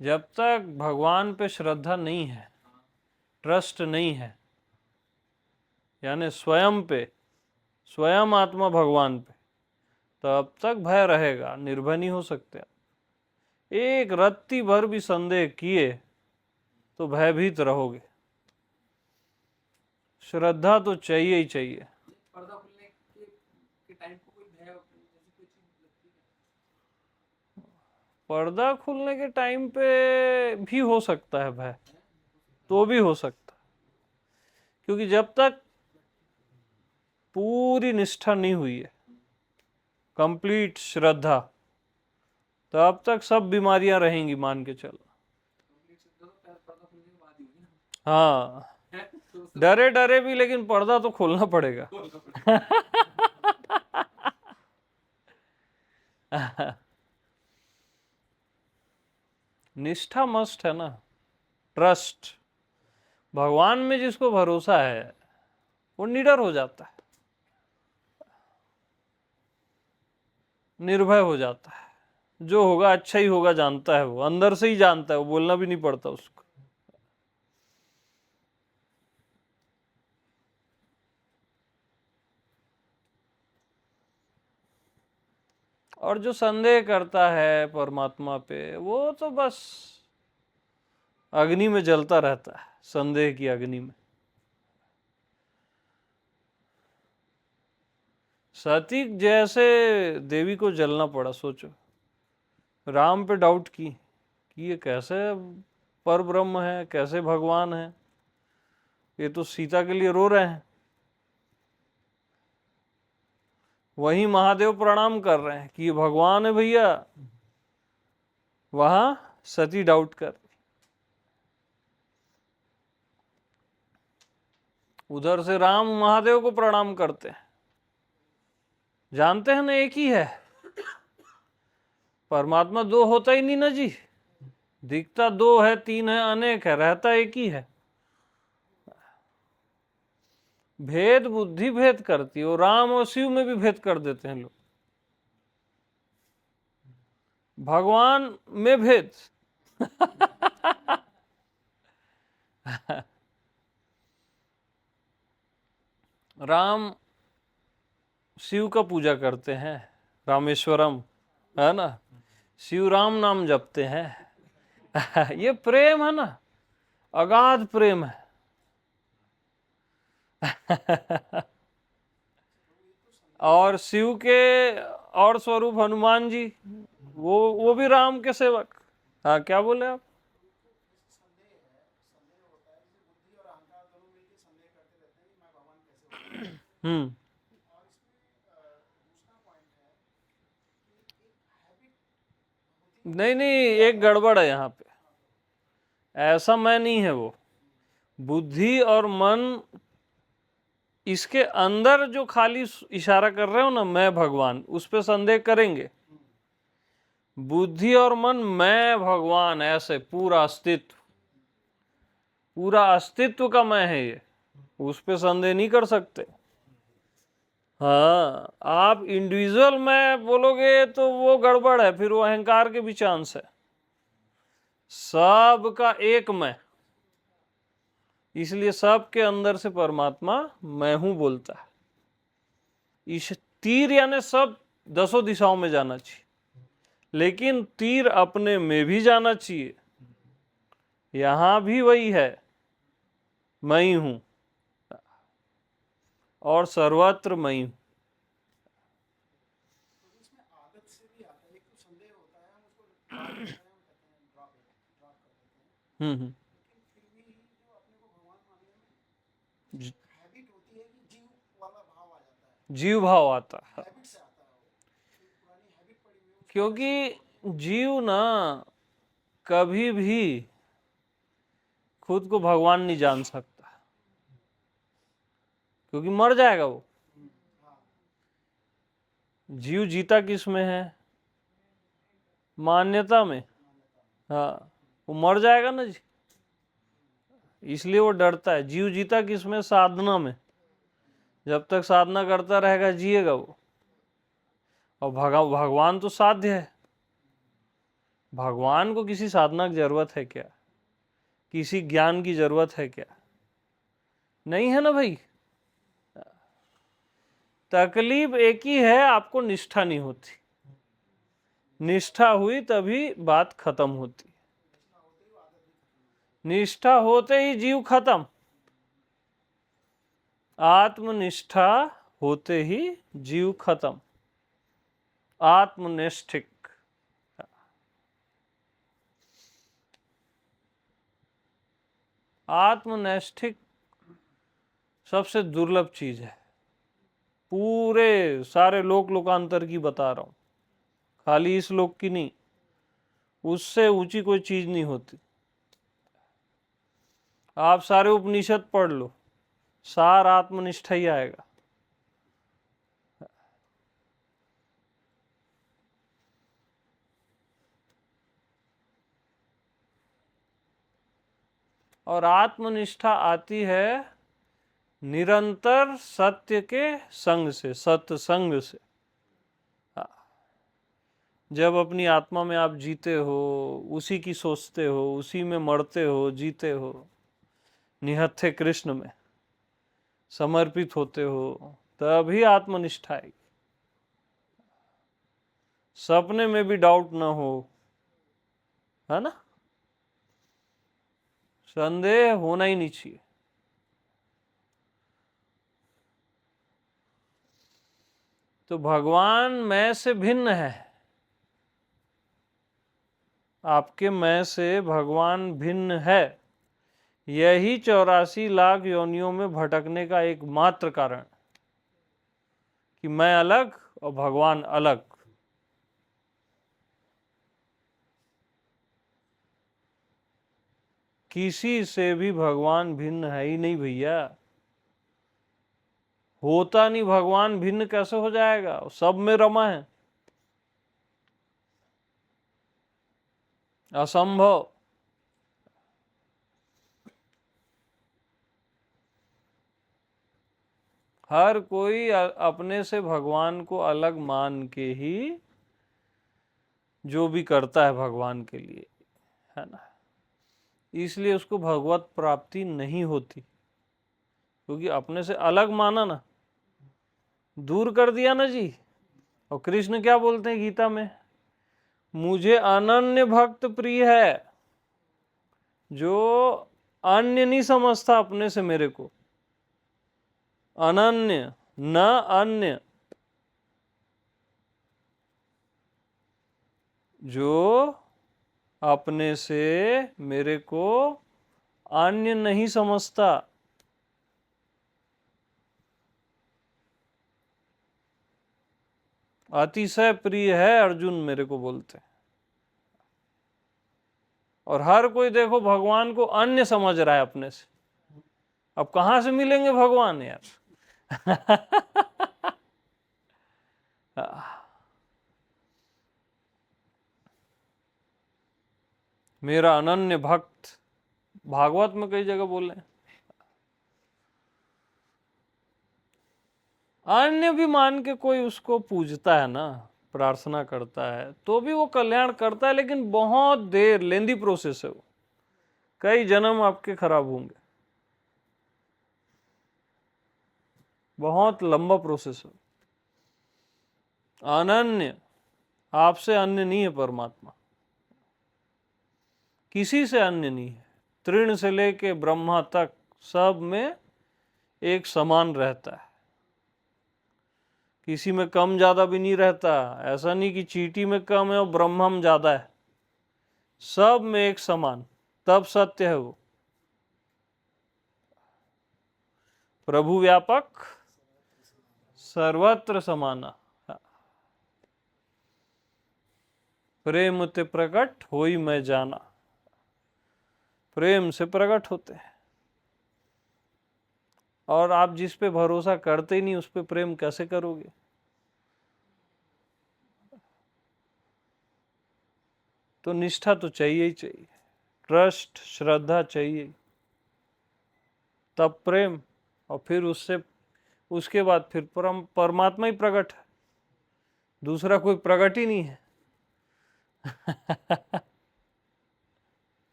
जब तक भगवान पे श्रद्धा नहीं है, ट्रस्ट नहीं है, यानी स्वयं पे, स्वयं आत्मा भगवान पे, तब तक भय रहेगा, निर्भय नहीं हो सकते। एक रत्ती भर भी संदेह किए तो भयभीत रहोगे। श्रद्धा तो चाहिए ही चाहिए। पर्दा खुलने के टाइम को कोई भय जैसी कोई चीज लगती है? पर्दा खुलने के टाइम पे भी हो सकता है भय, तो भी हो सकता है, क्योंकि जब तक पूरी निष्ठा नहीं हुई है, कंप्लीट श्रद्धा, तब तक सब बीमारियां रहेंगी, मान के चलो। कंप्लीट सिद्धा तो पर्दा खुलने के बाद ही होगी ना। हाँ, तो डरे डरे भी, लेकिन पर्दा तो खोलना पड़ेगा। निष्ठा मस्ट है ना, ट्रस्ट। भगवान में जिसको भरोसा है वो निडर हो जाता है, निर्भय हो जाता है। जो होगा अच्छा ही होगा, जानता है वो, अंदर से ही जानता है वो, बोलना भी नहीं पड़ता उसको। और जो संदेह करता है परमात्मा पे, वो तो बस अग्नि में जलता रहता है, संदेह की अग्नि में। सती जैसे देवी को जलना पड़ा, सोचो। राम पे डाउट की कि ये कैसे पर ब्रह्म है, कैसे भगवान है, ये तो सीता के लिए रो रहे हैं। वहीं महादेव प्रणाम कर रहे हैं कि ये भगवान है भैया, वहां सती डाउट कर, उधर से राम महादेव को प्रणाम करते हैं। जानते हैं ना एक ही है, परमात्मा दो होता ही नहीं ना जी, दिखता दो है, तीन है, अनेक है, रहता एक ही है। भेद बुद्धि भेद करती है, और राम और शिव में भी भेद कर देते हैं लोग। भगवान में भेद। राम शिव का पूजा करते हैं, रामेश्वरम, है ना, शिव राम नाम जपते हैं। ये प्रेम है ना, अगाध प्रेम है। और शिव के और स्वरूप हनुमान जी, वो भी राम के सेवक। हाँ, क्या बोले आप? हम्म। नहीं नहीं, एक गड़बड़ है यहाँ पे। ऐसा मैं नहीं है वो, बुद्धि और मन, इसके अंदर जो खाली इशारा कर रहे हो ना, मैं भगवान, उस पे संदेह करेंगे। बुद्धि और मन मैं भगवान, ऐसे पूरा अस्तित्व, पूरा अस्तित्व का मैं है ये, उस पे संदेह नहीं कर सकते। हाँ, आप इंडिविजुअल मैं बोलोगे तो वो गड़बड़ है, फिर वो अहंकार के भी चांस है। सब का एक मैं, इसलिए सबके अंदर से परमात्मा मैं हूं बोलता है। इस तीर यानी सब दसों दिशाओं में जाना चाहिए, लेकिन तीर अपने में भी जाना चाहिए। यहां भी वही है, मैं ही हूं, और सर्वत्र मैं ही हूं। इसमें आदत से भी आता है, एक तो संदेह होता है, हम उसको ड्रॉप करते हैं, हम्म। लेकिन फिर भी जो अपने को भगवान मानने में हैबिट होती है कि जीव वाला भाव आ जाता है, जीव भाव आता है, हैबिट से आता है वो, एक पुरानी हैबिट पड़ी हुई है उसकी वजह क्योंकि जीव ना कभी भी खुद को भगवान नहीं जान सकता, क्योंकि मर जाएगा वो। जीव जीता किस में है? मान्यता में। हाँ, वो मर जाएगा ना जी, इसलिए वो डरता है। जीव जीता किस में? साधना में। जब तक साधना करता रहेगा जिएगा वो। और भगवान तो साध्य है, भगवान को किसी साधना की जरूरत है क्या? किसी ज्ञान की जरूरत है क्या? नहीं है ना भाई। तकलीफ एक ही है, आपको निष्ठा नहीं होती। निष्ठा हुई तभी बात खत्म होती। निष्ठा होते ही जीव खत्म। आत्मनिष्ठा होते ही जीव खत्म। आत्मनिष्ठिक। आत्मनिष्ठिक सबसे दुर्लभ चीज है। पूरे सारे लोकांतर की बता रहा हूं, खाली इस लोक की नहीं। उससे ऊंची कोई चीज नहीं होती। आप सारे उपनिषद पढ़ लो, सार आत्मनिष्ठा ही आएगा। और आत्मनिष्ठा आती है निरंतर सत्य के संग से, सत्संग से। जब अपनी आत्मा में आप जीते हो, उसी की सोचते हो, उसी में मरते हो, जीते हो, निहत्थे कृष्ण में समर्पित होते हो, तभी आत्मनिष्ठा आएगी। सपने में भी डाउट ना हो, है ना? संदेह होना ही नहीं चाहिए। तो भगवान मैं से भिन्न है। आपके मैं से भगवान भिन्न है। यही 84 लाख योनियों में भटकने का एकमात्र कारण कि मैं अलग और भगवान अलग। किसी से भी भगवान भिन्न है ही नहीं भैया। होता नहीं, भगवान भिन्न कैसे हो जाएगा? सब में रमा है, असंभव। हर कोई अपने से भगवान को अलग मान के ही जो भी करता है भगवान के लिए, है ना, इसलिए उसको भगवत प्राप्ति नहीं होती। क्योंकि अपने से अलग माना ना, दूर कर दिया ना जी। और कृष्ण क्या बोलते हैं गीता में? मुझे अनन्य भक्त प्रिय है, जो अन्य नहीं समझता अपने से मेरे को। अनन्य, न अन्य। जो अपने से मेरे को अन्य नहीं समझता। अतिशय प्रिय है अर्जुन मेरे को बोलते हैं। और हर कोई देखो भगवान को अन्य समझ रहा है अपने से। अब कहां से मिलेंगे भगवान यार? मेरा अनन्य भक्त, भागवत में कई जगह बोले हैं। अन्य भी मान के कोई उसको पूजता है ना, प्रार्थना करता है, तो भी वो कल्याण करता है, लेकिन बहुत देर, लेंदी प्रोसेस है वो। कई जन्म आपके खराब होंगे, बहुत लंबा प्रोसेस है। अनन्य, आपसे अन्य नहीं है परमात्मा, किसी से अन्य नहीं है। तृण से लेके ब्रह्मा तक सब में एक समान रहता है, किसी में कम ज्यादा भी नहीं रहता। ऐसा नहीं कि चींटी में कम है और ब्रह्मा में ज्यादा है, सब में एक समान, तब सत्य है वो। प्रभु व्यापक सर्वत्र समाना, प्रेम ते प्रकट होई मैं जाना। प्रेम से प्रकट होते हैं। और आप जिस पे भरोसा करते ही नहीं, उस पे प्रेम कैसे करोगे? तो निष्ठा तो चाहिए ही चाहिए, ट्रस्ट, श्रद्धा चाहिए, तब प्रेम। और फिर उसके बाद फिर परमात्मा ही प्रकट है, दूसरा कोई प्रकट ही नहीं है।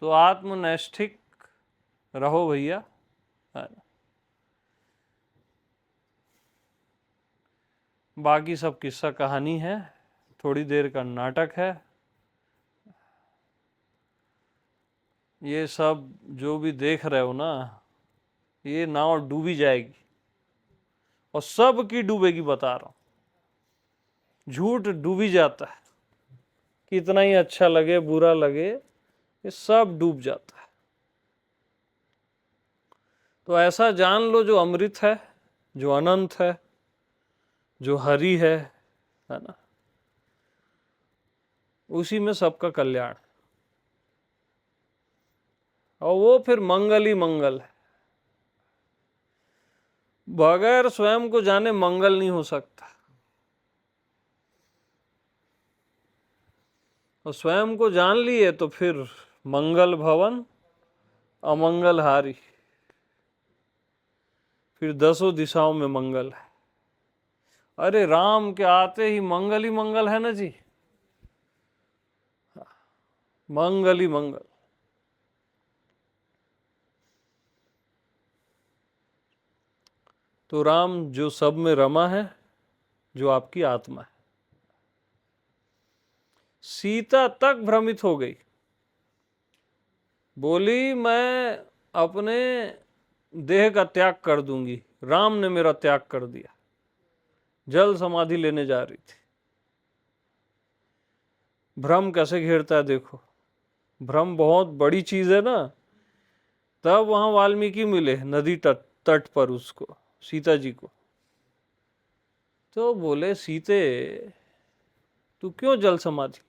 तो आत्मनैष्ठिक रहो भैया, है ना। बाकी सब किस्सा कहानी है, थोड़ी देर का नाटक है। ये सब जो भी देख रहे हो ना, ये नाव डूबी जाएगी, और सब की डूबेगी, बता रहा हूं। झूठ डूबी जाता है, कितना ही अच्छा लगे बुरा लगे, ये सब डूब जाता है। तो ऐसा जान लो, जो अमृत है, जो अनंत है, जो हरि है ना, उसी में सबका कल्याण, और वो फिर मंगल ही मंगल है। बगैर स्वयं को जाने मंगल नहीं हो सकता, और स्वयं को जान लिए तो फिर मंगल भवन अमंगल हारी, फिर दसों दिशाओं में मंगल है। अरे राम के आते ही मंगल है ना जी, मंगल ही मंगल। तो राम जो सब में रमा है, जो आपकी आत्मा है। सीता तक भ्रमित हो गई, बोली मैं अपने देह का त्याग कर दूंगी, राम ने मेरा त्याग कर दिया। जल समाधि लेने जा रही थी। भ्रम कैसे घेरता है देखो, भ्रम बहुत बड़ी चीज है ना। तब वहां वाल्मीकि मिले नदी तट तट पर उसको, सीता जी को। तो बोले सीते तू क्यों जल समाधि ले?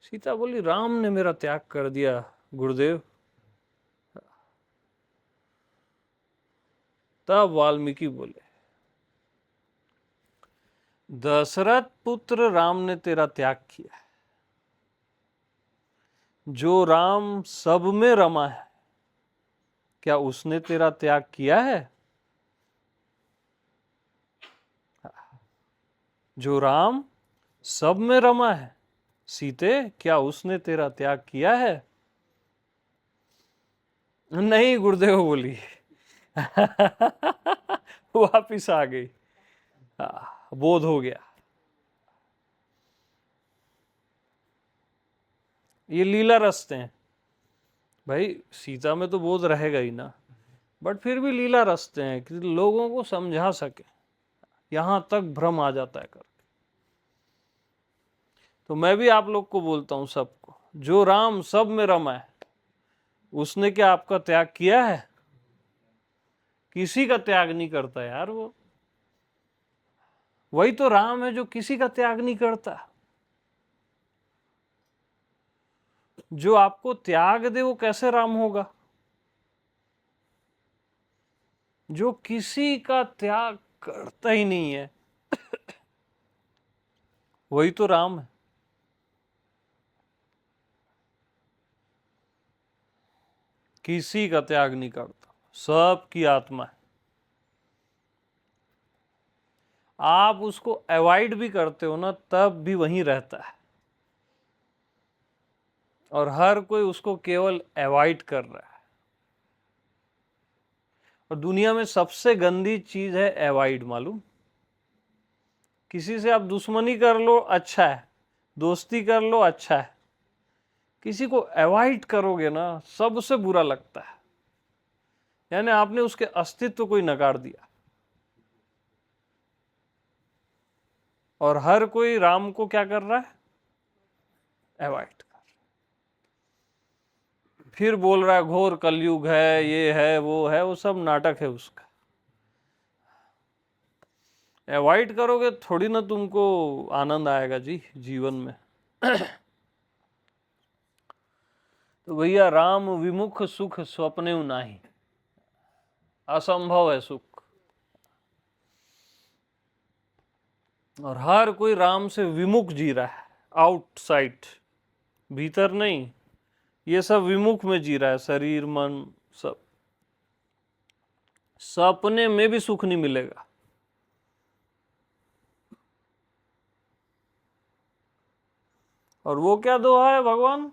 सीता बोली राम ने मेरा त्याग कर दिया गुरुदेव। तब वाल्मीकि बोले दशरथ पुत्र राम ने तेरा त्याग किया है। जो राम सब में रमा है, क्या उसने तेरा त्याग किया है? जो राम सब में रमा है, सीते क्या उसने तेरा त्याग किया है? नहीं गुरुदेव बोली। वापिस आ गई, बोध हो गया। ये लीला रचते हैं भाई, सीता में तो बोध रहेगा ही ना, बट फिर भी लीला रचते हैं कि लोगों को समझा सके। यहां तक भ्रम आ जाता है करके। तो मैं भी आप लोग को बोलता हूं सबको, जो राम सब में रमा है, उसने क्या आपका त्याग किया है? किसी का त्याग नहीं करता यार वो। वही तो राम है जो किसी का त्याग नहीं करता। जो आपको त्याग दे वो कैसे राम होगा? जो किसी का त्याग करता ही नहीं है, वही तो राम है। किसी का त्याग नहीं करता, सबकी आत्मा है। आप उसको अवॉइड भी करते हो ना, तब भी वहीं रहता है, और हर कोई उसको केवल अवॉइड कर रहा है। और दुनिया में सबसे गंदी चीज है अवॉइड, मालूम? किसी से आप दुश्मनी कर लो अच्छा है, दोस्ती कर लो अच्छा है, किसी को अवॉइड करोगे ना, सबसे बुरा लगता है। यानी आपने उसके अस्तित्व को ही नकार दिया। और हर कोई राम को क्या कर रहा है? अवॉइड कर। फिर बोल रहा है घोर कलयुग है, ये है वो है, वो सब नाटक है उसका। अवॉइड करोगे थोड़ी ना तुमको आनंद आएगा जी जीवन में। तो भैया राम विमुख सुख स्वप्ने नाही, असंभव है सुख। और हर कोई राम से विमुख जी रहा है, आउटसाइड, भीतर नहीं। ये सब विमुख में जी रहा है, शरीर मन सब। सपने में भी सुख नहीं मिलेगा। और वो क्या दोहा है भगवान?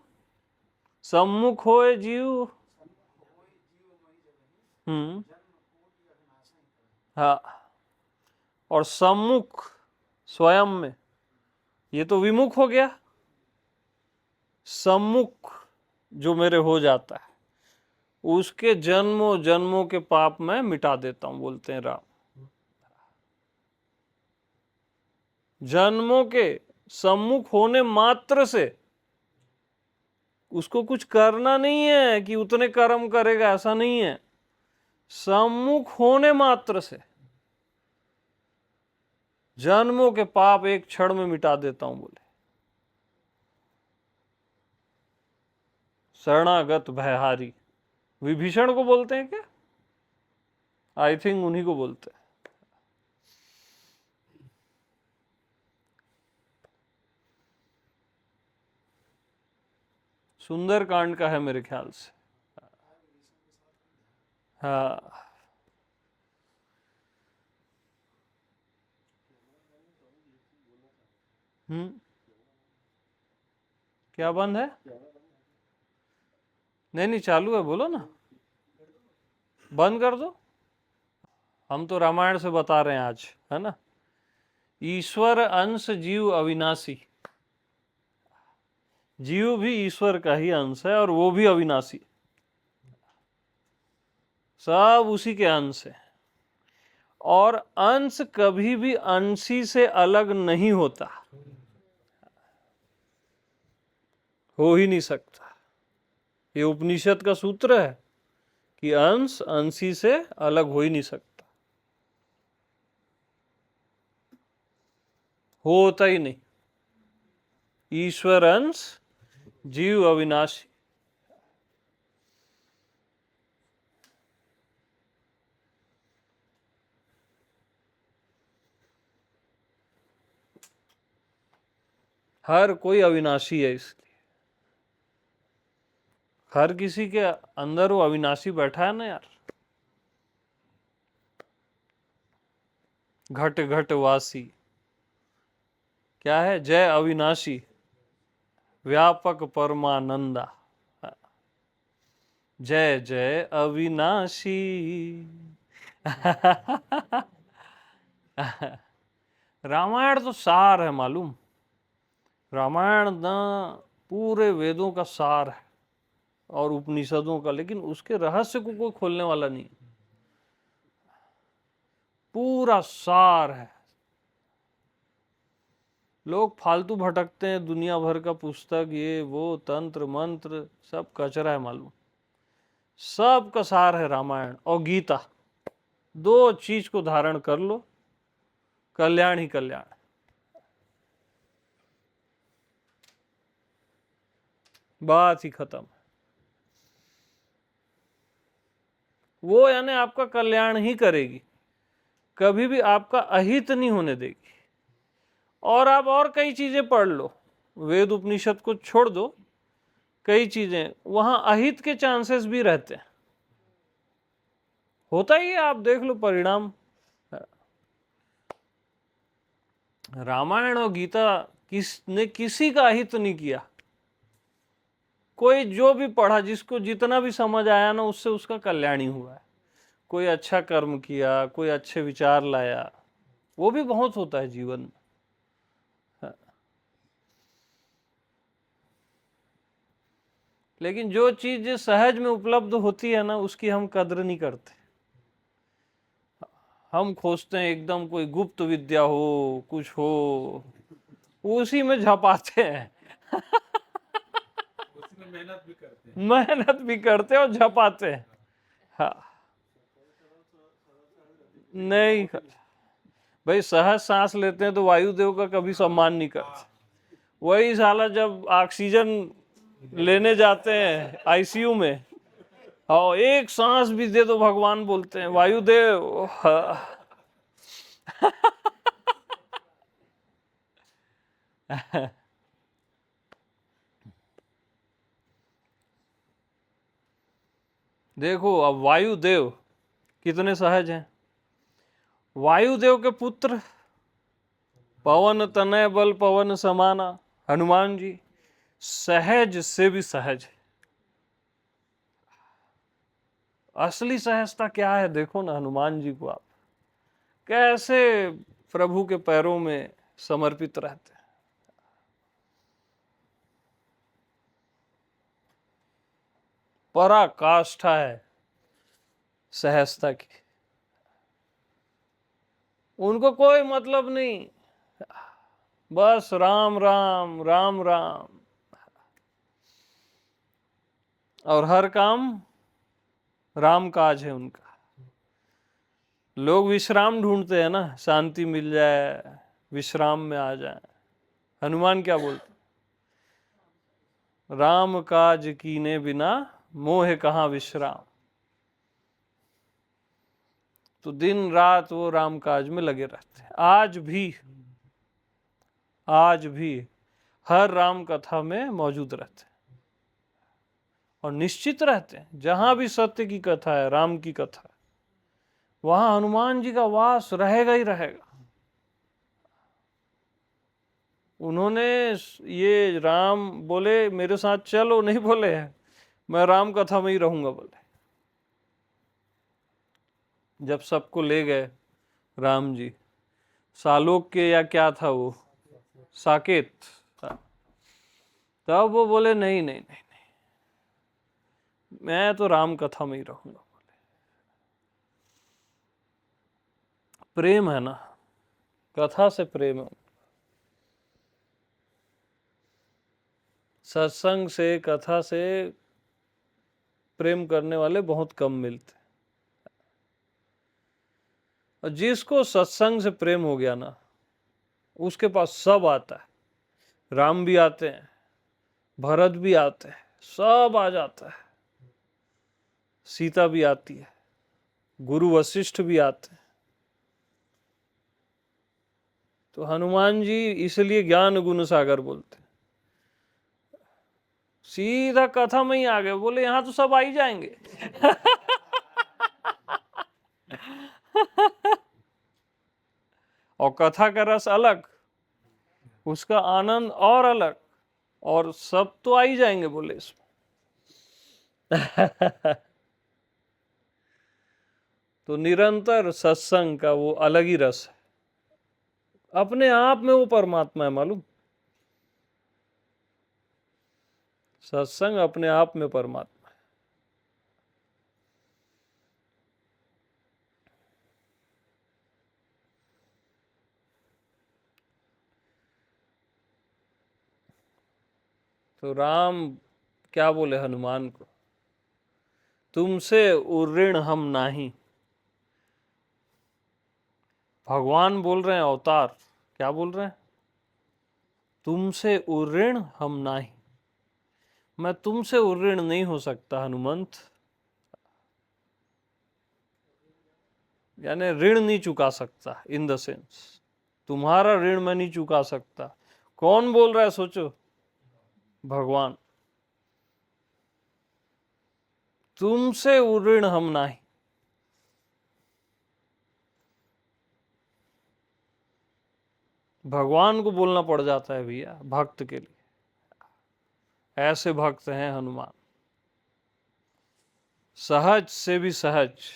सम्मुख होए जीव। हाँ, और सम्मुख स्वयं में, ये तो विमुख हो गया। सम्मुख जो मेरे हो जाता है उसके जन्मों जन्मों के पाप मैं मिटा देता हूं, बोलते हैं राम। जन्मों के सम्मुख होने मात्र से, उसको कुछ करना नहीं है कि उतने कर्म करेगा, ऐसा नहीं है। सम्मुख होने मात्र से जन्मों के पाप एक क्षण में मिटा देता हूं, बोले। शरणागत भयहारी, विभीषण को बोलते हैं क्या? आई थिंक उन्हीं को बोलते हैं। सुंदर कांड का है मेरे ख्याल से। हाँ, क्या बंद है? नहीं नहीं, चालू है, बोलो ना। बंद कर दो। हम तो रामायण से बता रहे हैं आज, है ना। ईश्वर अंश जीव अविनाशी, जीव भी ईश्वर का ही अंश है और वो भी अविनाशी, सब उसी के अंश है। और अंश कभी भी अंशी से अलग नहीं होता, हो ही नहीं सकता। ये उपनिषद का सूत्र है कि अंश अंशी से अलग हो ही नहीं सकता, होता ही नहीं। ईश्वर अंश, जीव अविनाशी। हर कोई अविनाशी है, इसलिए हर किसी के अंदर वो अविनाशी बैठा है ना यार। घट घट वासी, क्या है? जय अविनाशी, व्यापक परमानंदा। जय जय अविनाशी। रामायण तो सार है, मालूम। रामायण ना पूरे वेदों का सार है और उपनिषदों का, लेकिन उसके रहस्य को कोई खोलने वाला नहीं, पूरा सार है। लोग फालतू भटकते हैं, दुनिया भर का पुस्तक, ये वो तंत्र मंत्र, सब कचरा है, मालूम। सब का सार है रामायण और गीता। दो चीज को धारण कर लो, कल्याण ही कल्याण। बात ही खत्म। वो यानी आपका कल्याण ही करेगी, कभी भी आपका अहित नहीं होने देगी। और आप और कई चीजें पढ़ लो, वेद उपनिषद को छोड़ दो, कई चीजें वहां अहित के चांसेस भी रहते हैं, होता ही है। आप देख लो परिणाम। रामायण और गीता किसने किसी का अहित नहीं किया। कोई जो भी पढ़ा, जिसको जितना भी समझ आया ना, उससे उसका कल्याण ही हुआ है। कोई अच्छा कर्म किया, कोई अच्छे विचार लाया, वो भी बहुत होता है जीवन में। लेकिन जो चीज सहज में उपलब्ध होती है ना, उसकी हम कद्र नहीं करते। हम खोजते हैं एकदम कोई गुप्त विद्या हो, कुछ हो, उसी में झपाते हैं। उसमें मेहनत भी करते हैं, मेहनत भी करते हैं और झपाते हैं। हाँ, नहीं भाई, सहज सांस लेते हैं तो वायुदेव का कभी सम्मान नहीं करते। वही साला जब ऑक्सीजन लेने जाते हैं आईसीयू में, और एक सांस भी दे दो, भगवान बोलते हैं वायुदेव। देखो अब वायुदेव कितने सहज हैं। वायुदेव के पुत्र, पवन तनय बल पवन समाना, हनुमान जी, सहज से भी सहज है। असली सहजता क्या है देखो ना हनुमान जी को आप, कैसे प्रभु के पैरों में समर्पित रहते हैं। पराकाष्ठा है सहजता की, उनको कोई मतलब नहीं, बस राम राम राम राम, और हर काम राम काज है उनका। लोग विश्राम ढूंढते हैं ना, शांति मिल जाए, विश्राम में आ जाए। हनुमान क्या बोलते, राम काज कीने बिना मोह कहाँ विश्राम। तो दिन रात वो राम काज में लगे रहते हैं। आज भी हर राम कथा में मौजूद रहते हैं और निश्चित रहते हैं जहां भी सत्य की कथा है, राम की कथा है, वहां हनुमान जी का वास रहेगा ही रहेगा। उन्होंने ये राम बोले मेरे साथ चलो नहीं बोले, मैं राम कथा में ही रहूंगा बोले। जब सबको ले गए राम जी, सालोक के या क्या था वो, साकेत था, तब वो बोले नहीं नहीं नहीं नहीं, मैं तो राम कथा में ही रहूंगा बोले। प्रेम है ना, कथा से प्रेम है। सत्संग से, कथा से प्रेम करने वाले बहुत कम मिलते हैं। और जिसको सत्संग से प्रेम हो गया ना, उसके पास सब आता है। राम भी आते हैं, भरत भी आते हैं, सब आ जाता है। सीता भी आती है, गुरु वशिष्ठ भी आते हैं। तो हनुमान जी इसलिए ज्ञान गुण सागर बोलते हैं। सीधा कथा में ही आ गए, बोले यहां तो सब आ ही जाएंगे। और कथा का रस अलग, उसका आनंद और अलग, और सब तो आ ही जाएंगे बोले इसमें। तो निरंतर सत्संग का वो अलग ही रस है, अपने आप में वो परमात्मा है मालूम। सत्संग अपने आप में परमात्मा है। तो राम क्या बोले हनुमान को, तुमसे उर्ऋण हम नाही। भगवान बोल रहे हैं, अवतार क्या बोल रहे हैं, तुमसे उर्ऋण हम नाही। मैं तुमसे उर्ऋण नहीं हो सकता हनुमंत, यानी ऋण नहीं चुका सकता। इन द सेंस तुम्हारा ऋण मैं नहीं चुका सकता। कौन बोल रहा है सोचो, भगवान। तुमसे उर्ऋण हम नाही। भगवान को बोलना पड़ जाता है भैया भक्त के लिए। ऐसे भक्त हैं हनुमान, सहज से भी सहज।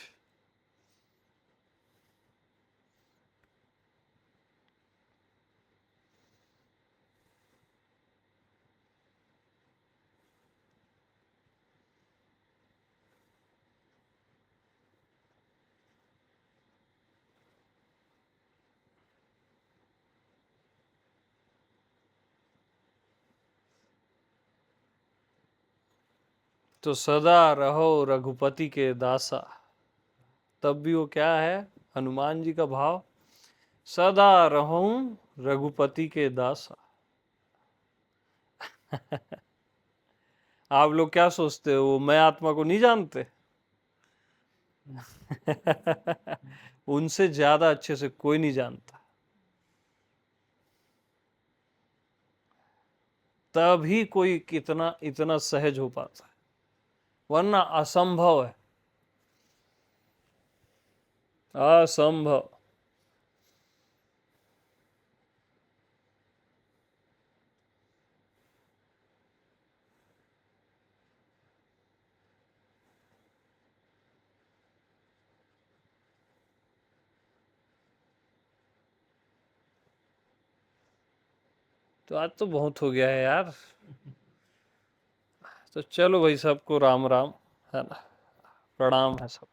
तो सदा रहो रघुपति के दासा, तब भी वो क्या है हनुमान जी का भाव, सदा रहूं रघुपति के दासा। आप लोग क्या सोचते हो, मैं आत्मा को नहीं जानते? उनसे ज्यादा अच्छे से कोई नहीं जानता। तभी कोई कितना इतना सहज हो पाता है, वरना असंभव है, असंभव। तो आज तो बहुत हो गया है यार। तो चलो भाई, सबको राम राम, है ना, प्रणाम है सब।